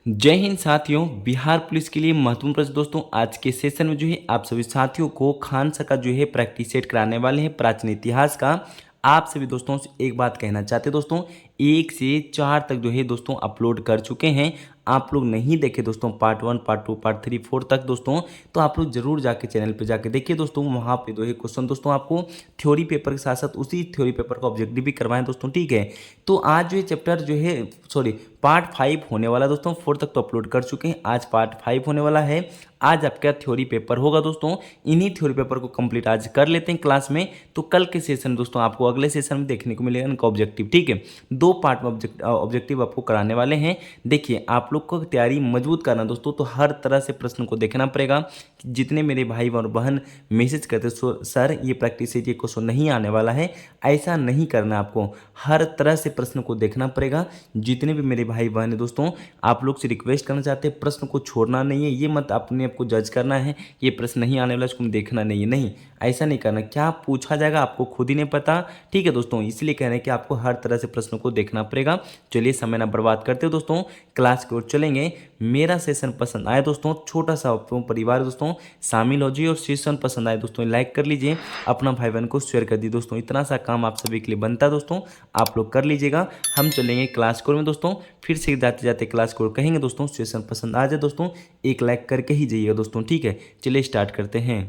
जय हिंद साथियों। बिहार पुलिस के लिए महत्वपूर्ण प्रश्न दोस्तों। आज के सेशन में जो है आप सभी साथियों को खानसा का जो है प्रैक्टिस सेट कराने वाले हैं, प्राचीन इतिहास का। आप सभी दोस्तों से एक बात कहना चाहते हैं दोस्तों, 1 से 4 तक जो है दोस्तों अपलोड कर चुके हैं। आप लोग नहीं देखे दोस्तों पार्ट 1, पार्ट 2, पार्ट 3, 4 तक दोस्तों, तो आप लोग जरूर जाके चैनल पे जाके देखिए दोस्तों। वहाँ पे जो है क्वेश्चन दोस्तों आपको थ्योरी पेपर के साथ साथ उसी थ्योरी पेपर का ऑब्जेक्टिव भी करवाएं दोस्तों, ठीक है। तो आज जो है चैप्टर जो है सॉरी पार्ट 5 होने वाला दोस्तों। 4 तक तो अपलोड कर चुके हैं, आज पार्ट 5 होने वाला है। आज आपका थ्योरी पेपर होगा दोस्तों। इन्हीं थ्योरी पेपर को कंप्लीट आज कर लेते हैं क्लास में, तो कल के सेशन दोस्तों आपको अगले सेशन में देखने को मिलेगा इनका ऑब्जेक्टिव, ठीक है। 2 पार्ट में ऑब्जेक्टिव आपको कराने वाले हैं। देखिए आप लोग को तैयारी मजबूत करना दोस्तों, तो हर तरह से प्रश्न को देखना पड़ेगा। जितने मेरे भाई और बहन मैसेज करते सर ये प्रैक्टिस है, ये क्वेश्चन नहीं आने वाला है, ऐसा नहीं करना आपको। हर तरह से प्रश्न को देखना पड़ेगा। जितने भी मेरे भाई बहन है दोस्तों, आप लोग से रिक्वेस्ट करना चाहते हैं प्रश्न को छोड़ना नहीं है। ये मत अपने आप को जज करना है ये प्रश्न नहीं आने वाला, इसको देखना नहीं है, नहीं ऐसा नहीं करना। क्या पूछा जाएगा आपको खुद ही नहीं पता, ठीक है दोस्तों। इसलिए कह रहे हैं कि आपको हर तरह से प्रश्न को देखना पड़ेगा। चलिए समय ना बर्बाद करते हो दोस्तों, क्लास की ओर चलेंगे। मेरा सेशन पसंद आए दोस्तों, छोटा सा परिवार दोस्तों शामिल हो जाइए, और सेशन पसंद आए दोस्तों लाइक कर लीजिए, अपना भाई बहन को शेयर कर दीजिए दोस्तों। इतना सा काम आप सभी के लिए बनता है दोस्तों, आप लोग कर लीजिएगा। हम चलेंगे क्लास कोर में दोस्तों। फिर से जाते जाते क्लास कोर कहेंगे दोस्तों, सेशन पसंद आ जाए दोस्तों एक लाइक करके ही जाइएगा दोस्तों, ठीक है। चलिए स्टार्ट करते हैं।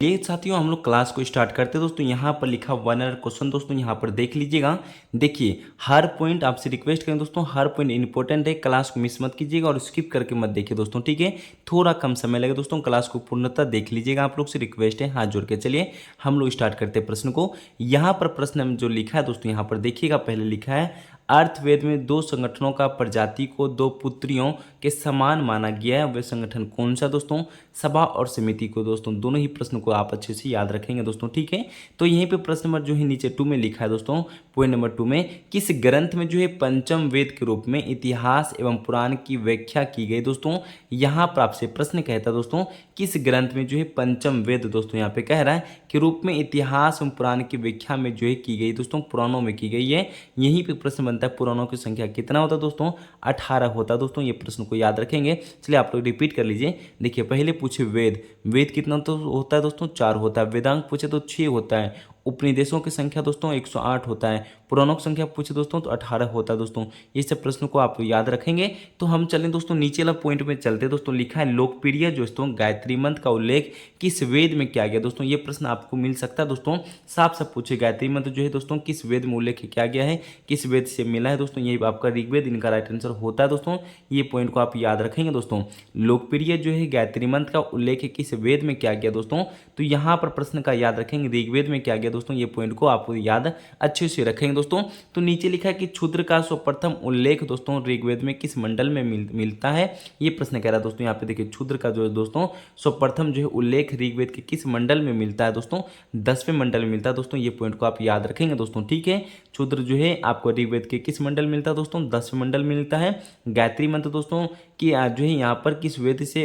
ये साथियों हम लोग क्लास को स्टार्ट करते हैं दोस्तों। यहाँ पर लिखा 1 आवर क्वेश्चन दोस्तों, यहाँ पर देख लीजिएगा। देखिए हर पॉइंट आपसे रिक्वेस्ट करें दोस्तों, हर पॉइंट इंपॉर्टेंट है, क्लास को मिस मत कीजिएगा और स्किप करके मत देखिए दोस्तों, ठीक है। थोड़ा कम समय लगे दोस्तों, क्लास को पूर्णतः देख लीजिएगा, आप लोग से रिक्वेस्ट है हाथ जोड़ के। चलिए हम लोग स्टार्ट करते हैं प्रश्न को। यहाँ पर प्रश्न में जो लिखा है दोस्तों, यहाँ पर देखिएगा, पहले लिखा है अर्थवेद में 2 संगठनों का प्रजाति को 2 पुत्रियों के समान माना गया है, वे संगठन कौन सा दोस्तों। सभा और समिति को दोस्तों, दोनों ही प्रश्न को आप अच्छे से याद रखेंगे दोस्तों, ठीक है। तो यहीं पे प्रश्न नंबर जो है नीचे 2 में लिखा है दोस्तों, पॉइंट नंबर 2 में किस ग्रंथ में जो है पंचम वेद के रूप में इतिहास एवं पुराण की व्याख्या की गई दोस्तों। यहाँ पर आपसे प्रश्न कहता है दोस्तों, किस ग्रंथ में जो है पंचम वेद दोस्तों, यहाँ पे कह रहा है कि रूप में इतिहास एवं पुराण की व्याख्या में जो है की गई दोस्तों, पुराणों में की गई है। यहीं पे प्रश्न बनता है पुराणों की संख्या कितना होता है दोस्तों, 18 होता है दोस्तों। ये प्रश्न को याद रखेंगे। चलिए आप लोग रिपीट कर लीजिए। देखिए पहले पूछे वेद, वेद कितना तो होता है दोस्तों, 4 होता है। वेदांग पूछे तो 6 होता है। उपनिदेशों की संख्या दोस्तों 108 होता है। पुराणों की संख्या पूछे दोस्तों तो 18 होता है दोस्तों। ये सब प्रश्नों को आप याद रखेंगे। तो हम चलें दोस्तों नीचे वाला पॉइंट में चलते दोस्तों। लिखा है लोकप्रिय दोस्तों गायत्री मंत्र का उल्लेख किस वेद में किया गया दोस्तों। ये प्रश्न आपको मिल सकता है दोस्तों, साफ साफ पूछे गायत्री मंत्र जो है दोस्तों किस वेद में उल्लेख किया गया है, किस वेद से मिला है दोस्तों। ये आपका ऋग्वेद इनका राइट आंसर होता है दोस्तों। ये पॉइंट को आप याद रखेंगे दोस्तों। लोकप्रिय जो है गायत्री मंत्र का उल्लेख किस वेद में किया गया दोस्तों, तो यहाँ पर प्रश्न का याद रखेंगे ऋग्वेद में किया गया दोस्तों। ये पॉइंट को आप याद अच्छे से रखेंगे दोस्तों। तो नीचे लिखा है कि क्षुद्र का सर्वप्रथम उल्लेख दोस्तों ऋग्वेद में किस मंडल में मिलता है। ये प्रश्न कह रहा है दोस्तों। यहाँ पे देखिए क्षुद्र का जो है दोस्तों सर्वप्रथम जो है उल्लेख ऋग्वेद के किस मंडल में मिलता है दोस्तों, 10वें मंडल में मिलता है दोस्तों। ये पॉइंट को आप याद रखेंगे दोस्तों, ठीक है। क्षुद्र जो है आपको ऋग्वेद के किस मंडल मिलता है दोस्तों, 10वें मंडल में मिलता है। गायत्री मंत्र दोस्तों कि जो है यहाँ पर किस वेद से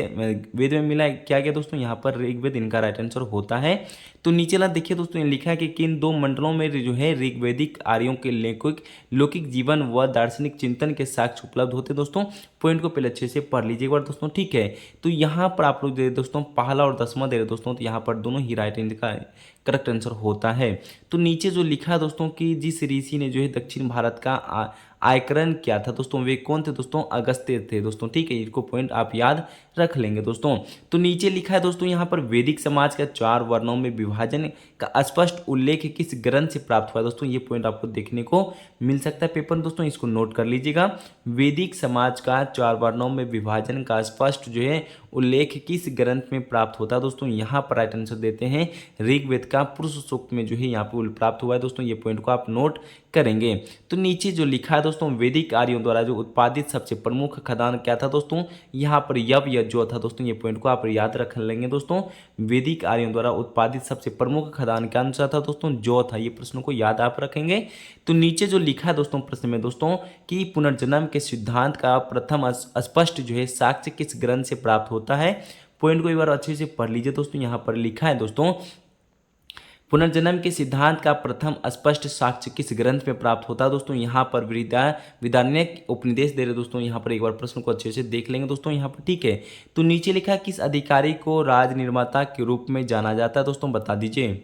वेद में मिला क्या गया दोस्तों, यहाँ पर ऋग्वेद इनका राइट आंसर होता है। तो नीचे ला देखिए दोस्तों, लिखा है कि किन 2 मंडलों में जो है ऋग्वेदिक आर्यों के लौकिक जीवन व दार्शनिक चिंतन के साक्ष्य उपलब्ध होते दोस्तों। पॉइंट को पहले अच्छे से पढ़ लीजिए एक बार दोस्तों, ठीक है। तो यहाँ पर आप लोग दे दोस्तों पहला और 10वां दे रहे दोस्तों, तो यहाँ पर दोनों ही राइट का करेक्ट आंसर होता है। तो नीचे जो लिखा है दोस्तों कि जिस ऋषि ने जो है दक्षिण भारत का आयकरण किया था दोस्तों, वे कौन थे दोस्तों, अगस्त्य थे दोस्तों, ठीक है। इसको पॉइंट आप याद रख लेंगे दोस्तों। तो नीचे लिखा है दोस्तों यहाँ पर वैदिक समाज का 4 वर्णों में विभाजन का स्पष्ट उल्लेख किस ग्रंथ से प्राप्त हुआ दोस्तों। ये पॉइंट आपको देखने को मिल सकता है पेपर में दोस्तों, इसको नोट कर लीजिएगा। वैदिक समाज का 4 वर्णों में विभाजन का स्पष्ट जो है उल्लेख किस ग्रंथ में प्राप्त होता है दोस्तों। यहाँ पर राइट आंसर देते हैं ऋग्वेद का पुरुष सूक्त में जो है यहाँ पे प्राप्त हुआ है दोस्तों। ये पॉइंट को आप नोट करेंगे। तो नीचे जो लिखा है दोस्तों, वैदिक आर्यों द्वारा जो उत्पादित सबसे प्रमुख खदान क्या था दोस्तों, यहाँ पर जो था दोस्तों। ये पॉइंट को आप याद रख लेंगे दोस्तों। वैदिक आर्यों द्वारा उत्पादित सबसे प्रमुख खदान क्या आंसर था दोस्तों, जो था। ये प्रश्न को याद आप रखेंगे। तो नीचे जो लिखा है दोस्तों प्रश्न में दोस्तों कि पुनर्जन्म के सिद्धांत का प्रथम स्पष्ट जो है साक्ष्य किस ग्रंथ से प्राप्त होता है। पॉइंट को एक बार अच्छे से पढ़ लीजिए दोस्तों। यहाँ पर लिखा है दोस्तों पुनर्जन्म के सिद्धांत का प्रथम स्पष्ट साक्ष्य किस ग्रंथ में प्राप्त होता है दोस्तों? यहाँ पर विदारण्यक उपनिषद दे रहे दोस्तों। यहाँ पर एक बार प्रश्न को अच्छे से देख लेंगे दोस्तों यहाँ पर, ठीक है। तो नीचे लिखा है किस अधिकारी को राज निर्माता के रूप में जाना जाता है दोस्तों, बता दीजिए।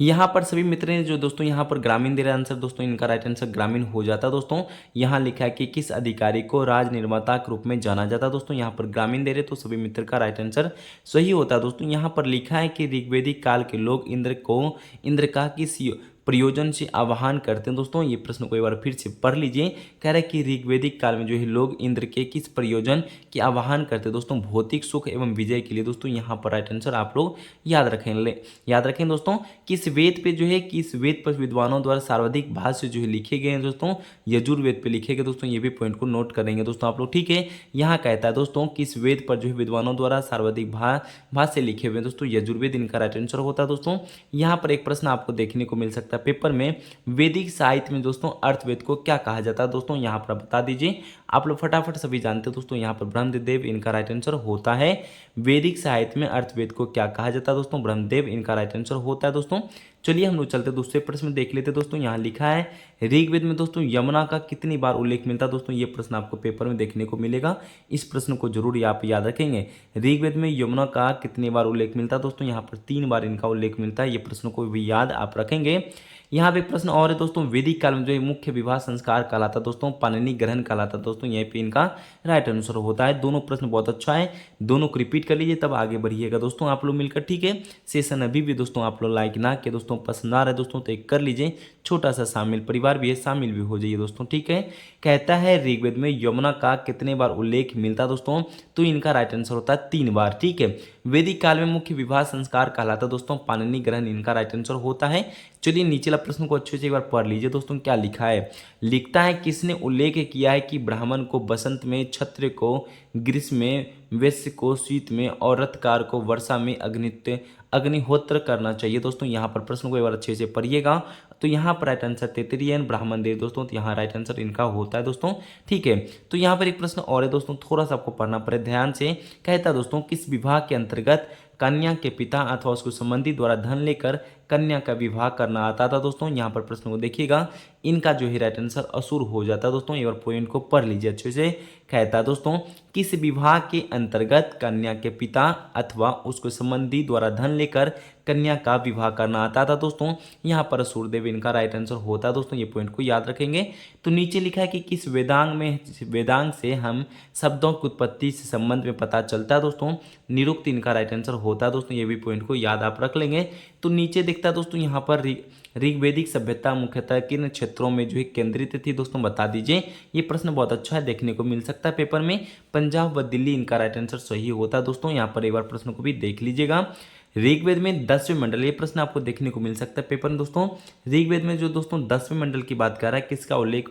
यहाँ पर सभी मित्र ने जो दोस्तों यहाँ पर ग्रामीण दे रहा आंसर दोस्तों, इनका राइट आंसर ग्रामीण हो जाता है दोस्तों। यहाँ लिखा है कि किस अधिकारी को राज निर्माता के रूप में जाना जाता है दोस्तों, यहाँ पर ग्रामीण दे रहे तो सभी मित्र का राइट आंसर सही होता है दोस्तों। यहाँ पर लिखा है कि ऋग्वेदिक काल के लोग इंद्र का किस प्रयोजन से आह्वान करते हैं दोस्तों। ये प्रश्न को एक बार फिर से पढ़ लीजिए। कह रहा है कि ऋग्वेदिक काल में जो है लोग इंद्र के किस प्रयोजन के आह्वान करते हैं दोस्तों, भौतिक सुख एवं विजय के लिए दोस्तों। यहाँ पर राइट आंसर आप लोग याद रखें दोस्तों। किस वेद पे जो है, किस वेद पर विद्वानों द्वारा सर्वाधिक भाष्य जो है लिखे गए हैं दोस्तों, यजुर्वेद पे लिखे गए दोस्तों। ये भी पॉइंट को नोट करेंगे दोस्तों आप लोग, ठीक है। यहाँ कहता है दोस्तों किस वेद पर जो है विद्वानों द्वारा सर्वाधिक भाष्य लिखे हुए हैं दोस्तों, यजुर्वेद इनका राइट आंसर होता है दोस्तों। यहाँ पर एक प्रश्न आपको देखने को मिल सकता है पेपर में, वैदिक साहित्य में दोस्तों अर्थवेद को क्या कहा जाता है दोस्तों, यहाँ पर बता दीजिए। आप लोग फटाफट सभी जानते हो दोस्तों, यहाँ पर ब्रह्मदेव इनका राइट आंसर होता है। वैदिक साहित्य में अर्थवेद को क्या कहा जाता है दोस्तों, ब्रह्मदेव इनका राइट आंसर होता है दोस्तों। चलिए हम लोग चलते दूसरे प्रश्न में देख लेते हैं दोस्तों। यहाँ लिखा है ऋग्वेद में दोस्तों यमुना का कितनी बार उल्लेख मिलता है दोस्तों, ये प्रश्न आपको पेपर में देखने को मिलेगा। इस प्रश्न को जरूर आप याद रखेंगे। ऋग्वेद में यमुना का कितनी बार उल्लेख मिलता है दोस्तों, यहाँ पर 3 बार इनका उल्लेख मिलता है। ये प्रश्न को भी याद आप रखेंगे। यहाँ पे प्रश्न और है दोस्तों, वैदिक काल में जो है मुख्य विवाह संस्कार कहलाता है दोस्तों, पाणिनि ग्रहण कहलाता है दोस्तों। यहीं पे इनका राइट आंसर होता है। दोनों प्रश्न बहुत अच्छा है, दोनों को रिपीट कर लीजिए तब आगे बढ़िएगा दोस्तों आप लोग मिलकर, ठीक है। सेशन अभी भी दोस्तों आप लोग लाइक ना किए दोस्तों, पसंद आ रहा है दोस्तों तो एक कर लीजिए। छोटा सा शामिल परिवार भी है, शामिल भी हो जाइए दोस्तों, ठीक है। कहता है ऋग्वेद में यमुना का कितने बार उल्लेख मिलता है दोस्तों, तो इनका राइट आंसर होता है 3 बार, ठीक है। वैदिक काल में मुख्य विवाह संस्कार कहलाता है दोस्तों, पाणिनि ग्रहण इनका राइट आंसर होता है। चलिए नीचला प्रश्न को अच्छे से एक बार पढ़ लीजिए दोस्तों, क्या लिखा है। लिखता है किसने उल्लेख किया है कि ब्राह्मण को बसंत में, क्षत्रिय को ग्रीष्म में, वैश्य को शीत में और रथकार को वर्षा में अग्निहोत्र करना चाहिए दोस्तों। यहाँ पर प्रश्न को एक बार अच्छे से पढ़िएगा। तो यहाँ पर राइट आंसर तैतरीयन ब्राह्मण देव दोस्तों, तो यहाँ राइट आंसर इनका होता है दोस्तों, ठीक है। तो यहाँ पर एक प्रश्न और है दोस्तों, थोड़ा सा आपको पढ़ना पड़े ध्यान से। कहता है दोस्तों किस विभाग के अंतर्गत कन्या के पिता अथवा उसको संबंधी द्वारा धन लेकर कन्या का विवाह करना आता था दोस्तों। यहाँ पर प्रश्न को देखिएगा, इनका जो है राइट आंसर असुर हो जाता है दोस्तों। एक बार पॉइंट को पढ़ लीजिए अच्छे से। कहता है दोस्तों किस विभाग के अंतर्गत कन्या के पिता अथवा उसको संबंधी द्वारा धन लेकर कन्या का विवाह करना आता था दोस्तों। यहाँ पर सूर्यदेव इनका राइट आंसर होता है दोस्तों, ये पॉइंट को याद रखेंगे। तो नीचे लिखा है कि किस वेदांग से हम शब्दों की उत्पत्ति से संबंध में पता चलता है दोस्तों, निरुक्त इनका राइट आंसर होता है दोस्तों। ये भी पॉइंट को याद आप रख लेंगे। तो नीचे दिखता है दोस्तों यहाँ पर ऋग्वेदिक सभ्यता मुख्यतः किन क्षेत्रों में जो है केंद्रित थी दोस्तों, बता दीजिए। ये प्रश्न बहुत अच्छा है, देखने को मिल सकता है पेपर में। पंजाब व दिल्ली इनका राइट आंसर सही होता है दोस्तों। यहाँ पर एक बार प्रश्न को भी देख लीजिएगा। ऋग्वेद में 10वें मंडल, ये प्रश्न आपको देखने को मिल सकता है पेपर में दोस्तों। ऋग्वेद में जो दोस्तों 10वें मंडल की बात कर रहा है, किसका उल्लेख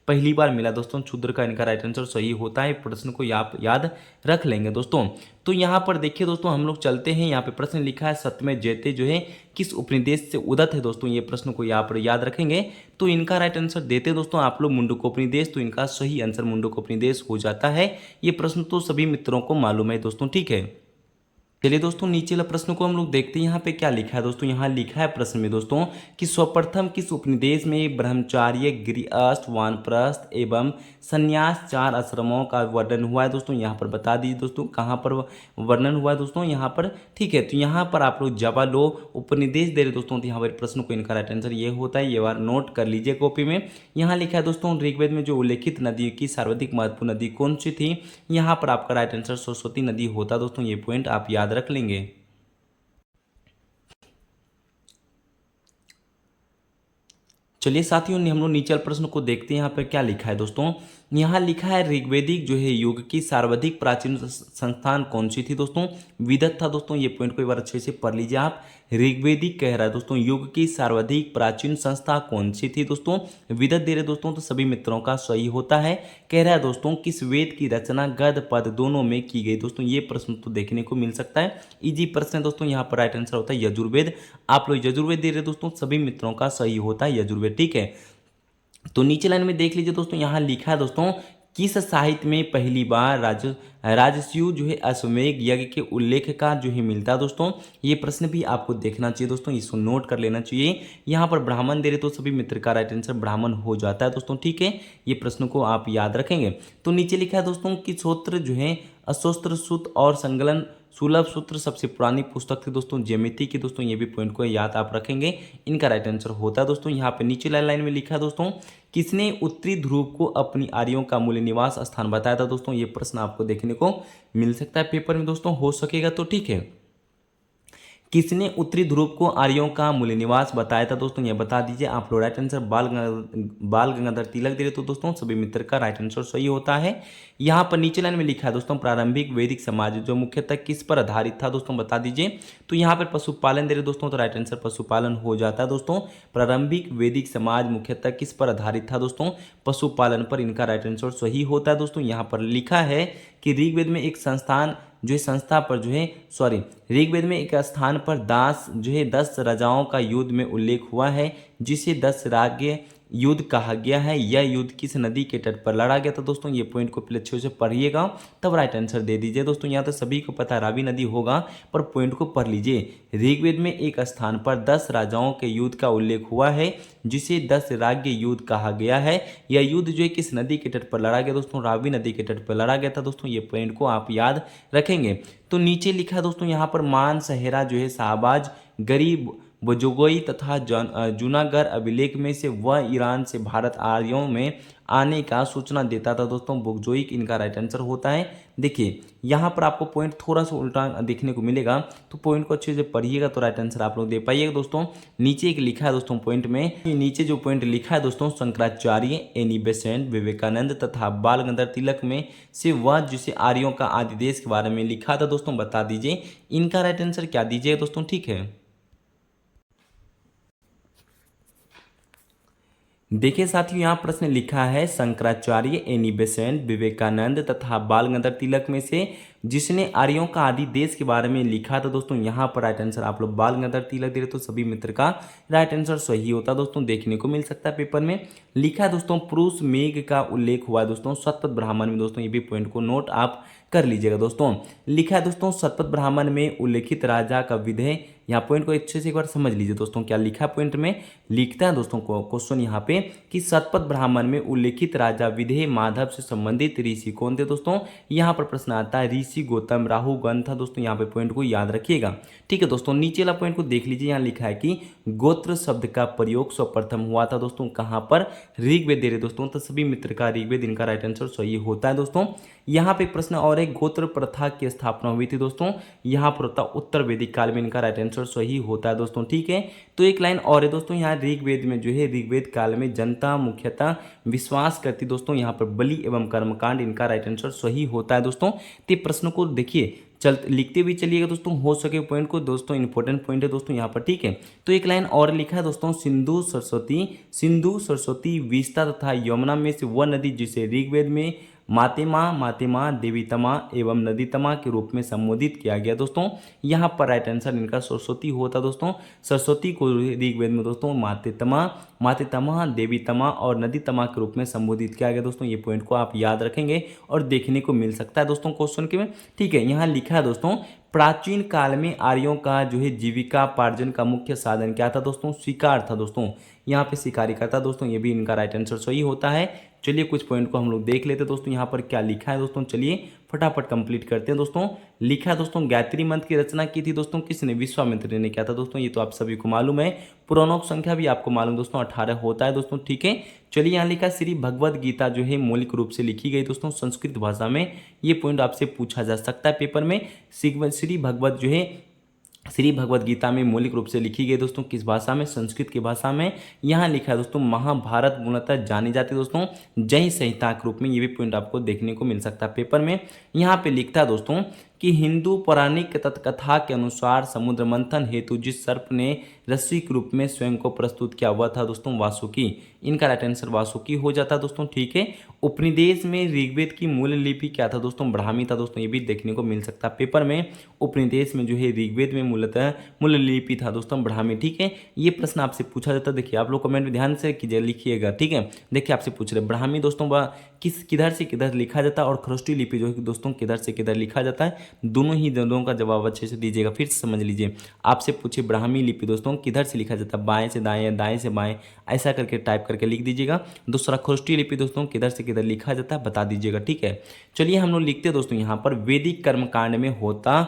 पहली बार मिला दोस्तों, शूद्र का इनका राइट आंसर सही होता है। प्रश्न को आप याद रख लेंगे दोस्तों। तो यहाँ पर देखिए दोस्तों, हम लोग चलते हैं। यहाँ पे प्रश्न लिखा है सत्यमेव जयते जो है किस उपनिषद से उदत है दोस्तों, ये प्रश्न को यहाँ पर याद रखेंगे। तो इनका राइट आंसर देते दोस्तों आप लोग मुंडकोपनिषद, तो इनका सही आंसर मुंडकोपनिषद हो जाता है। ये प्रश्न तो सभी मित्रों को मालूम है दोस्तों, ठीक है। चलिए दोस्तों नीचे वाला प्रश्न को हम लोग देखते हैं। यहाँ पे क्या लिखा है दोस्तों, यहाँ लिखा है प्रश्न में दोस्तों कि सर्वप्रथम किस उपनिषद में ब्रह्मचार्य, गृहस्थ, वानप्रस्थ एवं संन्यास 4 आश्रमों का वर्णन हुआ है दोस्तों। यहाँ पर बता दीजिए दोस्तों कहाँ पर वर्णन हुआ है दोस्तों, यहाँ पर, ठीक है। तो यहाँ पर आप लोग जवालो उपनिषद दे रहे दोस्तों, तो यहाँ पर प्रश्न को इनका राइट आंसर ये होता है। ये बार नोट कर लीजिए कॉपी में। यहाँ लिखा है दोस्तों ऋग्वेद में जो उल्लेखित नदियों की सर्वाधिक महत्वपूर्ण नदी कौन सी थी, यहाँ पर आपका राइट आंसर सरस्वती नदी होता है दोस्तों। ये पॉइंट आप याद रख लेंगे। चलिए साथियों हम लोग नीचे प्रश्न को देखते हैं। यहाँ पर क्या लिखा है दोस्तों, यहाँ लिखा है ऋग्वेदिक जो है युग की सर्वाधिक प्राचीन संस्थान कौन सी थी दोस्तों, विदत था दोस्तों। ये पॉइंट को एक बार अच्छे से पढ़ लीजिए आप। ऋग्वेदिक कह रहा है दोस्तों युग की सर्वाधिक प्राचीन संस्था कौन सी थी दोस्तों, विदत दे रहे दोस्तों, तो सभी मित्रों का सही होता है। कह रहा है दोस्तों किस वेद की रचना गद पद दोनों में की गई दोस्तों, ये प्रश्न तो देखने को मिल सकता है। इजी प्रश्न है दोस्तों, यहाँ पर राइट आंसर होता है यजुर्वेद। आप लोग यजुर्वेद दे रहे दोस्तों, सभी मित्रों का सही होता है यजुर्वेद, ठीक है। तो नीचे लाइन में देख लीजिए दोस्तों, यहाँ लिखा है दोस्तों किस साहित्य में पहली बार राजस्यु जो है अश्वमेध यज्ञ के उल्लेख का जो है मिलता है दोस्तों। ये प्रश्न भी आपको देखना चाहिए दोस्तों, इसको नोट कर लेना चाहिए। यहाँ पर ब्राह्मण दे रहे तो सभी मित्र का राइट आंसर ब्राह्मण हो जाता है दोस्तों, ठीक है। ये प्रश्न को आप याद रखेंगे। तो नीचे लिखा है दोस्तों कि सूत्र जो है अशोस्त्र सूत्र और संकलन सुलभ सूत्र सबसे पुरानी पुस्तक थी दोस्तों ज्यामिति की दोस्तों, ये भी पॉइंट को याद आप रखेंगे। इनका राइट आंसर होता है दोस्तों। यहाँ पे नीचे लाइन में लिखा है दोस्तों, किसने उत्तरी ध्रुव को अपनी आर्यों का मूल निवास स्थान बताया था दोस्तों। ये प्रश्न आपको देखने को मिल सकता है पेपर में दोस्तों, हो सकेगा तो ठीक है। किसने उत्तरी ध्रुव को आर्यों का मूल निवास बताया था दोस्तों, ये बता दीजिए आप लोग। राइट आंसर बाल गंगाधर तिलक दे रहे तो दोस्तों सभी मित्र का राइट आंसर सही होता है। यहाँ पर नीचे लाइन में लिखा है दोस्तों, प्रारंभिक वैदिक समाज जो मुख्यतः किस पर आधारित था दोस्तों, बता दीजिए। तो यहाँ पर पशुपालन दे रहे दोस्तों, तो राइट आंसर पशुपालन हो जाता है दोस्तों। प्रारंभिक वैदिक समाज मुख्यतः किस पर आधारित था दोस्तों, पशुपालन पर, इनका राइट आंसर सही होता है दोस्तों। यहाँ पर लिखा है कि ऋग्वेद में एक संस्थान जो है संस्था पर जो है ऋग्वेद में एक स्थान पर दास जो है 10 राजाओं का युद्ध में उल्लेख हुआ है, जिसे 10 राज्य युद्ध कहा गया है। यह युद्ध किस नदी के तट पर लड़ा गया था दोस्तों, ये पॉइंट को पहले अच्छे से पढ़िएगा तब राइट आंसर दे दीजिए दोस्तों। यहाँ तो सभी को पता है रावी नदी होगा, पर पॉइंट को पढ़ लीजिए। ऋग्वेद में एक स्थान पर 10 राजाओं के युद्ध का उल्लेख हुआ है, जिसे 10 राज्य युद्ध कहा गया है। यह युद्ध जो है किस नदी के तट पर लड़ा गया दोस्तों, रावी नदी के तट पर लड़ा गया था दोस्तों। ये पॉइंट को आप याद रखेंगे। तो नीचे लिखा है दोस्तों यहाँ पर मान सहरा जो है शाहबाज गरीब बजोगोई तथा जूनागढ़ अभिलेख में से वह ईरान से भारत आर्यों में आने का सूचना देता था दोस्तों। बुगजोइक इनका राइट आंसर होता है। देखिए यहाँ पर आपको पॉइंट थोड़ा सा उल्टा देखने को मिलेगा, तो पॉइंट को अच्छे से पढ़िएगा तो राइट आंसर आप लोग दे पाइएगा दोस्तों। नीचे एक लिखा है दोस्तों पॉइंट में, नीचे जो पॉइंट लिखा है दोस्तों, शंकराचार्य, एनी बेसेंट, विवेकानंद तथा बाल गंगाधर तिलक में से वह जिसे आर्यों का आदि देश के बारे में लिखा था दोस्तों, बता दीजिए। इनका राइट आंसर क्या दीजिएगा दोस्तों, ठीक है। देखिए साथियों यहाँ प्रश्न लिखा है, शंकराचार्य, एनी बेसेंट, विवेकानंद तथा बाल गंगाधर तिलक में से जिसने आर्यों का आदि देश के बारे में लिखा था दोस्तों। यहाँ पर राइट आंसर आप लोग बाल गंगाधर तिलक दे रहे तो सभी मित्र का राइट आंसर सही होता दोस्तों, देखने को मिल सकता है पेपर में। लिखा है दोस्तों, पुरुष मेघ का उल्लेख हुआ है दोस्तों शतपथ ब्राह्मण में दोस्तों, ये भी पॉइंट को नोट आप कर लीजिएगा दोस्तों। लिखा है दोस्तों, शतपथ ब्राह्मण में उल्लेखित राजा का विधेय, यहाँ पॉइंट को अच्छे से एक बार समझ लीजिए दोस्तों, क्या लिखा है पॉइंट में। लिखता है दोस्तों को क्वेश्चन यहाँ पे कि शतपथ ब्राह्मण में उल्लेखित राजा विधेय माधव से संबंधित ऋषि कौन थे दोस्तों। यहाँ पर प्रश्न आता है ऋषि गौतम, राहु, गण था दोस्तों, यहाँ पे पॉइंट को याद रखिएगा, ठीक है दोस्तों। नीचे वाला पॉइंट को देख लीजिए, यहाँ लिखा है कि गोत्र शब्द का प्रयोग सर्वप्रथम हुआ था दोस्तों कहाँ पर, ऋग्वेद दे रहे दोस्तों, तो सभी मित्र का ऋग्वेद, इनका राइट आंसर सही होता है दोस्तों। यहाँ पे प्रश्न और एक, गोत्र प्रथा की स्थापना हुई थी दोस्तों, यहाँ पर होता उत्तर वैदिक काल में, इनका राइट आंसर सही होता है दोस्तों, ठीक है। तो एक लाइन और है दोस्तों, यहाँ ऋग्वेद में जो है ऋग्वेद काल में जनता मुख्यतः विश्वास करती दोस्तों, यहाँ पर बलि एवं कर्मकांड, इनका राइट आंसर सही होता है दोस्तों। तो प्रश्न को देखिए लिखते भी चलिएगा दोस्तों, हो सके पॉइंट को दोस्तों, इंपॉर्टेंट पॉइंट है दोस्तों यहाँ पर, ठीक है। तो एक लाइन और लिखा है दोस्तों, सिंधु सरस्वती विस्ता तथा यमुना में से वह नदी जिसे ऋग्वेद में मातेमा, देवीतमा एवं नदीतमा के रूप में संबोधित किया गया दोस्तों। यहाँ पर राइट आंसर इनका सरस्वती होता दोस्तों। सरस्वती को ऋग्वेद में दोस्तों मातेतमा, देवीतमा और नदीतमा के रूप में संबोधित किया गया दोस्तों। ये पॉइंट को आप याद रखेंगे और देखने को मिल सकता है दोस्तों क्वेश्चन के में, ठीक है। यहाँ लिखा है दोस्तों, प्राचीन काल में आर्यों का जो है जीविका पार्जन का मुख्य साधन क्या था दोस्तों, शिकार था दोस्तों। यहाँ पे शिकारी करता दोस्तों, ये भी इनका राइट आंसर सही होता है। चलिए कुछ पॉइंट को हम लोग देख लेते हैं दोस्तों, यहाँ पर क्या लिखा है दोस्तों, चलिए फटाफट कंप्लीट करते हैं दोस्तों। लिखा है दोस्तों, गायत्री मंत्र की रचना की थी दोस्तों किसने, विश्वामित्र ने किया था दोस्तों, ये तो आप सभी को मालूम है। पुराणों संख्या भी आपको मालूम दोस्तों 18 होता है दोस्तों, ठीक है। चलिए यहाँ लिखा, श्री भगवद गीता जो है मौलिक रूप से लिखी गई दोस्तों संस्कृत भाषा में, ये पॉइंट आपसे पूछा जा सकता है पेपर में। श्री भगवद जो है श्री भगवद गीता में मौलिक रूप से लिखी गई दोस्तों किस भाषा में, संस्कृत की भाषा में। यहाँ लिखा है दोस्तों, महाभारत मूलतः जानी जाती है दोस्तों जय संहिता के रूप में, ये भी पॉइंट आपको देखने को मिल सकता है पेपर में। यहाँ पे लिखता है दोस्तों कि हिंदू पौराणिक कथा के अनुसार समुद्र मंथन हेतु जिस सर्प ने रस्सी के रूप में स्वयं को प्रस्तुत किया हुआ था दोस्तों वासुकी। इनका राइट आंसर वासुकी हो जाता है दोस्तों, ठीक है। उपनिषद में ऋग्वेद की मूल लिपि क्या था दोस्तों, ब्राह्मी था दोस्तों, ये भी देखने को मिल सकता है पेपर में। उपनिषद में जो है ऋग्वेद में मूलतः मूल लिपि था दोस्तों ब्राह्मी, ठीक है। ये प्रश्न आपसे पूछा जाता है, देखिए आप लोग कमेंट में ध्यान से कीजिए, लिखिएगा, ठीक है। देखिए आपसे पूछ रहे ब्राह्मी दोस्तों किधर से किधर लिखा जाता है और खरोष्टी लिपि जो है दोस्तों किधर से किधर लिखा जाता है। दोनों का जवाब अच्छे से दीजिएगा, फिर से समझ लीजिए। आपसे पूछे ब्राह्मी लिपि दोस्तों किधर से लिखा जाता है, बाएं से दाएं या दाएं से बाएं, ऐसा करके टाइप करके लिख दीजिएगा। दूसरा खरोष्टी लिपि दोस्तों किधर से किधर लिखा जाता है बता दीजिएगा, ठीक है। चलिए हम लोग लिखते हैं दोस्तों यहाँ पर वैदिक कर्मकांड में होता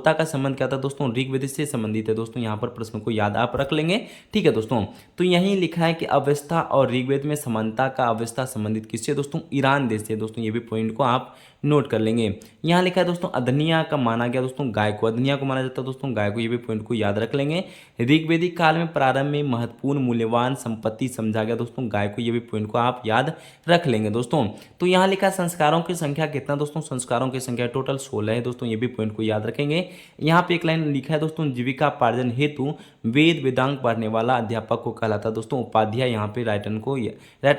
का संबंध क्या था दोस्तों, ऋग्वेद से संबंधित है दोस्तों। यहाँ पर प्रश्न को याद आप रख लेंगे, ठीक है दोस्तों। तो यहीं लिखा है कि अवस्था और ऋग्वेद में समानता का अवस्था संबंधित किससे दोस्तों, ईरान देश से दोस्तों। ये भी पॉइंट को आप नोट कर लेंगे। यहाँ लिखा है दोस्तों अदनिया का माना गया दोस्तों गाय को, अदनिया को माना जाता है दोस्तों गाय को, ये भी पॉइंट को याद रख लेंगे। ऋग्वेदिक काल में प्रारंभ में महत्वपूर्ण मूल्यवान संपत्ति समझा गया दोस्तों गाय को, ये भी पॉइंट को आप याद रख लेंगे दोस्तों। तो यहाँ लिखा है संस्कारों की संख्या कितना दोस्तों, संस्कारों की संख्या टोटल 16 है दोस्तों, ये भी पॉइंट को याद रखेंगे। यहाँ पे एक लाइन लिखा है दोस्तों जीविकापार्जन हेतु वेद वेदांग पढ़ने वाला अध्यापक को कहलाता है दोस्तों उपाध्याय। यहाँ पे राइट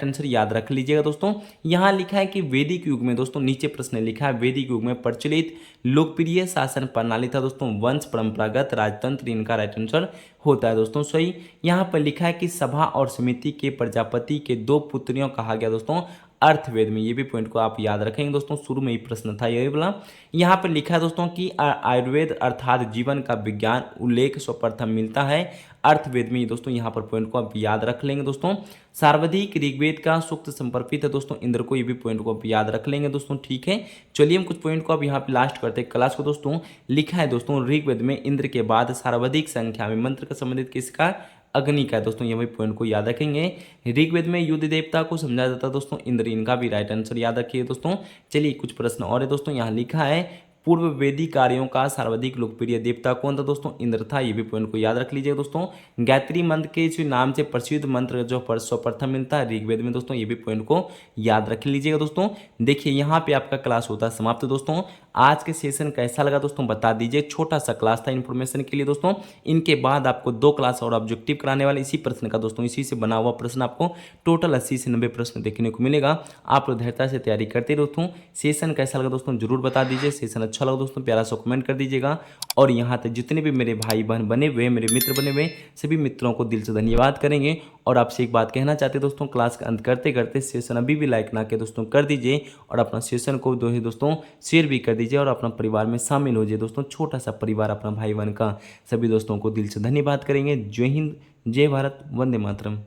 आंसर याद रख लीजिएगा दोस्तों। यहाँ लिखा है कि वैदिक युग में दोस्तों, नीचे प्रश्न लिखा है वैदिक युग में प्रचलित लोकप्रिय शासन प्रणाली था दोस्तों वंश परंपरागत राजतंत्र, इनका राइट आंसर होता है दोस्तों सही। यहाँ पर लिखा है कि सभा और समिति के प्रजापति के 2 पुत्रियों कहा गया दोस्तों अर्थवेद में, ये भी पॉइंट को आप याद रखेंगे दोस्तों, शुरू में ही प्रश्न था ये वाला। यहाँ पर लिखा है दोस्तों कि आयुर्वेद अर्थात जीवन का विज्ञान उल्लेख सर्वप्रथम मिलता है अर्थवेद में, दोस्तों यहाँ पर पॉइंट को आप याद रख लेंगे दोस्तों। सर्वाधिक ऋग्वेद का सूक्त समर्पित है दोस्तों इंद्र को, ये भी पॉइंट को आप याद रख लेंगे दोस्तों, ठीक है। चलिए हम कुछ पॉइंट को अब यहाँ पे लास्ट करते हैं क्लास को दोस्तों। लिखा है दोस्तों ऋग्वेद में इंद्र के बाद सर्वाधिक संख्या में मंत्र का संबंधित किसका, अग्नि का है दोस्तों, ये भी पॉइंट को याद रखेंगे। ऋग्वेद में युद्ध देवता को समझा जाता है दोस्तों इंद्र, इनका भी राइट आंसर याद रखिए दोस्तों। चलिए कुछ प्रश्न और है दोस्तों, यहाँ लिखा है पूर्व वैदिक कार्यों का सर्वाधिक लोकप्रिय देवता कौन था दोस्तों, इंद्र था, ये भी पॉइंट को याद रख लीजिए दोस्तों। गायत्री मंत्र के नाम से प्रसिद्ध मंत्र जो सर्वप्रथम मिलता है ऋग्वेद में दोस्तों, ये भी पॉइंट को याद रख लीजिएगा दोस्तों। देखिए यहाँ पे आपका क्लास होता है समाप्त दोस्तों। आज के सेशन कैसा लगा दोस्तों बता दीजिए, छोटा सा क्लास था इन्फॉर्मेशन के लिए दोस्तों। इनके बाद आपको 2 क्लास और ऑब्जेक्टिव कराने वाले इसी प्रश्न का दोस्तों, इसी से बना हुआ प्रश्न आपको टोटल 80 से 90 प्रश्न देखने को मिलेगा। आप लोग धैर्यता से तैयारी करते दोस्तों। सेशन कैसा लगा दोस्तों जरूर बता दीजिए, सेशन अच्छा लगा दोस्तों प्यारा सा कमेंट कर दीजिएगा। और यहाँ तक जितने भी मेरे भाई बहन बने हुए, मेरे मित्र बने हुए, सभी मित्रों को दिल से धन्यवाद करेंगे। और आपसे एक बात कहना चाहते दोस्तों, क्लास का अंत करते करते सेशन अभी भी लाइक ना के दोस्तों कर दीजिए और अपना सेशन को दोस्तों शेयर भी कर दीजिए और अपना परिवार में शामिल हो जाइए दोस्तों। छोटा सा परिवार अपना भाई बहन का, सभी दोस्तों को दिल से धन्यवाद करेंगे। जय हिंद, जय भारत, वंदे मातरम।